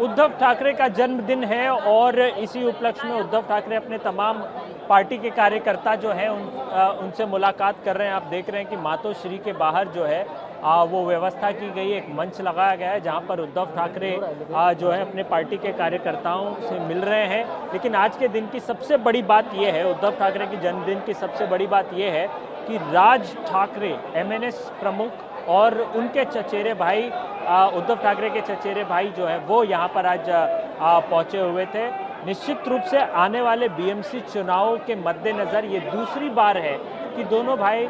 उद्धव ठाकरे का जन्मदिन है और इसी उपलक्ष्य में उद्धव ठाकरे अपने तमाम पार्टी के कार्यकर्ता जो है उनसे मुलाकात कर रहे हैं। आप देख रहे हैं कि मातोश्री के बाहर जो है वो व्यवस्था की गई, एक मंच लगाया गया है जहां पर उद्धव ठाकरे जो है अपने पार्टी के कार्यकर्ताओं से मिल रहे हैं। लेकिन आज के दिन की सबसे बड़ी बात यह है, उद्धव ठाकरे की जन्मदिन की सबसे बड़ी बात यह है कि राज ठाकरे MNS प्रमुख और उनके चचेरे भाई उद्धव ठाकरे के चचेरे भाई जो है वो यहाँ पर आज पहुँचे हुए थे। निश्चित रूप से आने वाले BMC चुनावों के मद्देनज़र ये दूसरी बार है कि दोनों भाई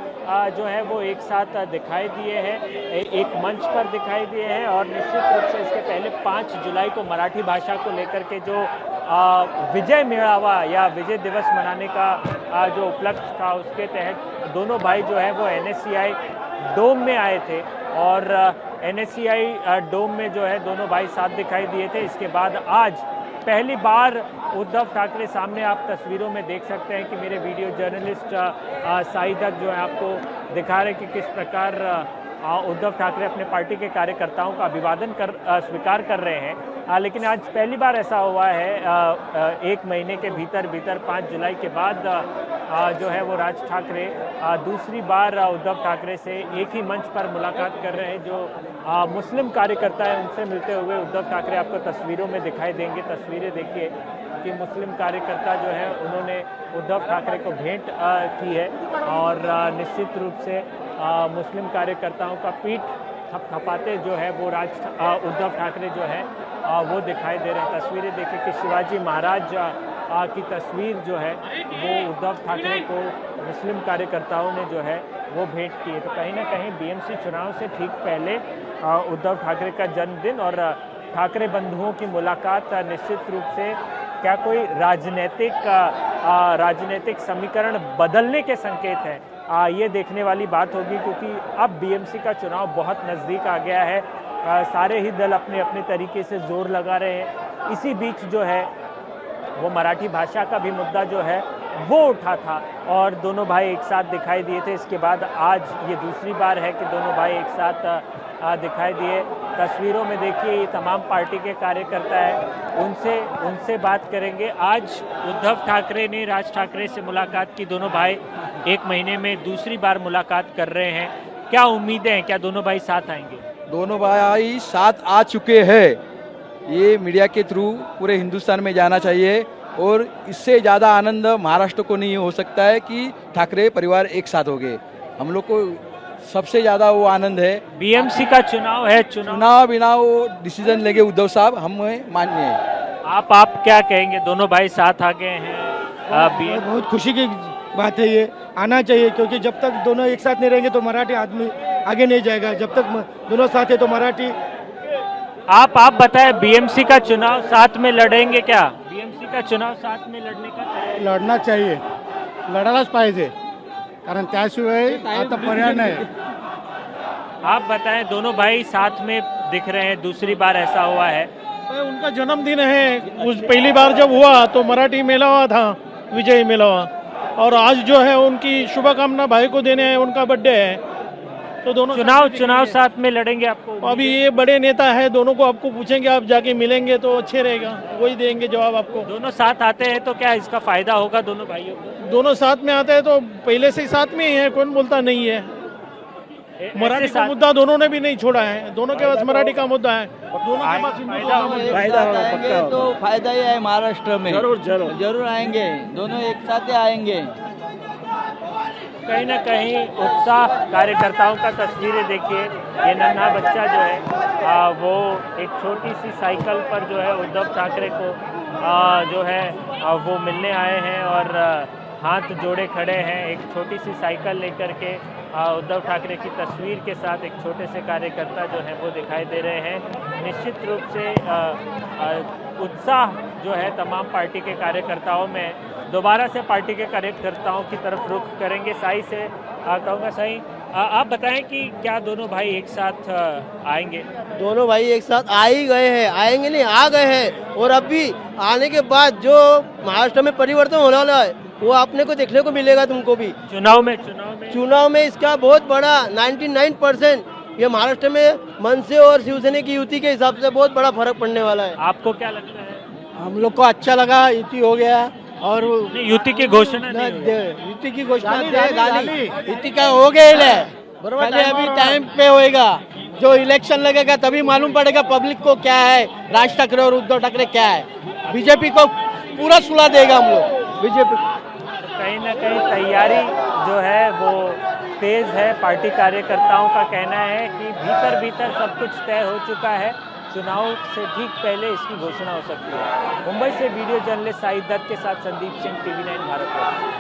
जो है वो एक साथ दिखाई दिए हैं, एक मंच पर दिखाई दिए हैं। और निश्चित रूप से इसके पहले 5 जुलाई को मराठी भाषा को लेकर के जो विजय मेड़ावा या विजय दिवस मनाने का जो उपलक्ष्य था, उसके तहत दोनों भाई जो है वो NSCI डोम में आए थे और NSCI डोम में जो है दोनों भाई साथ दिखाई दिए थे। इसके बाद आज पहली बार उद्धव ठाकरे सामने आप तस्वीरों में देख सकते हैं कि मेरे वीडियो जर्नलिस्ट साई दत्त जो है आपको दिखा रहे कि किस प्रकार उद्धव ठाकरे अपने पार्टी के कार्यकर्ताओं का अभिवादन स्वीकार कर रहे हैं। लेकिन आज पहली बार ऐसा हुआ है एक महीने के भीतर 5 जुलाई के बाद जो है वो राज ठाकरे दूसरी बार उद्धव ठाकरे से एक ही मंच पर मुलाकात कर रहे हैं। जो मुस्लिम कार्यकर्ता हैं उनसे मिलते हुए उद्धव ठाकरे आपको तस्वीरों में दिखाई देंगे। तस्वीरें देखिए कि मुस्लिम कार्यकर्ता जो है उन्होंने उद्धव ठाकरे को भेंट की है और निश्चित रूप से मुस्लिम कार्यकर्ताओं का पीठ थपथपाते जो है वो उद्धव ठाकरे जो है वो दिखाई दे रहे हैं। तस्वीरें देखिए कि शिवाजी महाराज की तस्वीर जो है वो उद्धव ठाकरे को मुस्लिम कार्यकर्ताओं ने जो है वो भेंट की है। तो कहीं ना कहीं BMC चुनाव से ठीक पहले उद्धव ठाकरे का जन्मदिन और ठाकरे बंधुओं की मुलाकात निश्चित रूप से क्या कोई राजनीतिक समीकरण बदलने के संकेत हैं, ये देखने वाली बात होगी। क्योंकि अब BMC का चुनाव बहुत नज़दीक आ गया है। सारे ही दल अपने अपने तरीके से जोर लगा रहे हैं। इसी बीच जो है वो मराठी भाषा का भी मुद्दा जो है वो उठा था और दोनों भाई एक साथ दिखाई दिए थे। इसके बाद आज ये दूसरी बार है कि दोनों भाई एक साथ दिखाई दिए। तस्वीरों में देखिए ये तमाम पार्टी के कार्यकर्ता हैं, उनसे बात करेंगे। आज उद्धव ठाकरे ने राज ठाकरे से मुलाकात की। दोनों भाई एक महीने में दूसरी बार मुलाकात कर रहे हैं। क्या उम्मीदें हैं, क्या दोनों भाई साथ आएंगे? दोनों भाई साथ आ चुके हैं। ये मीडिया के थ्रू पूरे हिंदुस्तान में जाना चाहिए और इससे ज़्यादा आनंद महाराष्ट्र को नहीं हो सकता है कि ठाकरे परिवार एक साथ हो गए। हम लोग को सबसे ज़्यादा वो आनंद है। BMC का चुनाव है, चुनाव बिना वो डिसीजन लेंगे उद्धव साहब, हमें मान्य है। आप क्या कहेंगे? दोनों भाई साथ आ गए हैं। बहुत खुशी की बात है, ये आना चाहिए क्योंकि जब तक दोनों एक साथ नहीं रहेंगे तो मराठी आदमी आगे नहीं जाएगा। जब तक दोनों साथ है तो मराठी। आप बताएं, BMC का चुनाव साथ में लड़ेंगे क्या? BMC का चुनाव साथ में लड़ने का लढना चाहिए, लढायलाच पाहिजे, कारण त्याशिवाय आता पर्याय नाही। आप बताएं, दोनों भाई साथ में दिख रहे हैं, दूसरी बार ऐसा हुआ है। उनका जन्मदिन है, उस पहली बार जब हुआ तो मराठी मेलावा था, विजय मेलावा, और आज जो है उनकी शुभकामना भाई को देने है, उनका बर्थडे है। तो दोनों चुनाव साथ में लड़ेंगे। आपको अभी ये बड़े नेता है, दोनों को आपको पूछेंगे, आप जाके मिलेंगे तो अच्छे रहेगा, वही देंगे जवाब आपको। दोनों साथ आते हैं तो क्या इसका फायदा होगा दोनों भाइयों को? दोनों साथ में आते हैं तो पहले से ही साथ में ही है, कौन बोलता नहीं है। मराठी का मुद्दा दोनों ने भी नहीं छोड़ा है, दोनों के पास मराठी का मुद्दा है, दोनों के पास फायदा तो फायदा ही है महाराष्ट्र में। जरूर आएंगे, दोनों एक साथ ही आएंगे। कहीं ना कहीं उत्साह कार्यकर्ताओं का। तस्वीरें देखिए, ये नन्हा बच्चा जो है वो एक छोटी सी साइकिल पर जो है उद्धव ठाकरे को जो है वो मिलने आए हैं और हाथ जोड़े खड़े हैं। एक छोटी सी साइकिल लेकर के उद्धव ठाकरे की तस्वीर के साथ एक छोटे से कार्यकर्ता जो है वो दिखाई दे रहे हैं। निश्चित रूप से उत्साह जो है तमाम पार्टी के कार्यकर्ताओं में। दोबारा से पार्टी के कार्यकर्ताओं की तरफ रुख करेंगे। साई से कहूँगा, साई आप बताएं कि क्या दोनों भाई एक साथ आएंगे? दोनों भाई एक साथ आ ही गए हैं, आएंगे नहीं, आ गए हैं। और अभी आने के बाद जो महाराष्ट्र में परिवर्तन होने वाला है वो आपने को देखने को मिलेगा, तुमको भी। चुनाव में इसका बहुत बड़ा 99% ये महाराष्ट्र में मनसे और शिवसेना की युति के हिसाब से बहुत बड़ा फर्क पड़ने वाला है। आपको क्या लगता है? हम लोग को अच्छा लगा, युति हो गया और नहीं, युति की घोषणा नहीं हुई। युति की घोषणा युति का हो गया पहले अभी टाइम पे होएगा, जो इलेक्शन लगेगा तभी मालूम पड़ेगा पब्लिक को क्या है राज ठाकरे और उद्धव ठाकरे क्या है। बीजेपी को पूरा सुला देगा हम लोग बीजेपी। कहीं ना कहीं तैयारी जो है वो तेज है। पार्टी कार्यकर्ताओं का कहना है कि भीतर भीतर सब कुछ तय हो चुका है, चुनाव से ठीक पहले इसकी घोषणा हो सकती है। मुंबई से वीडियो जर्नलिस्ट साहिद दत्त के साथ संदीप सिंह, TV9 भारत।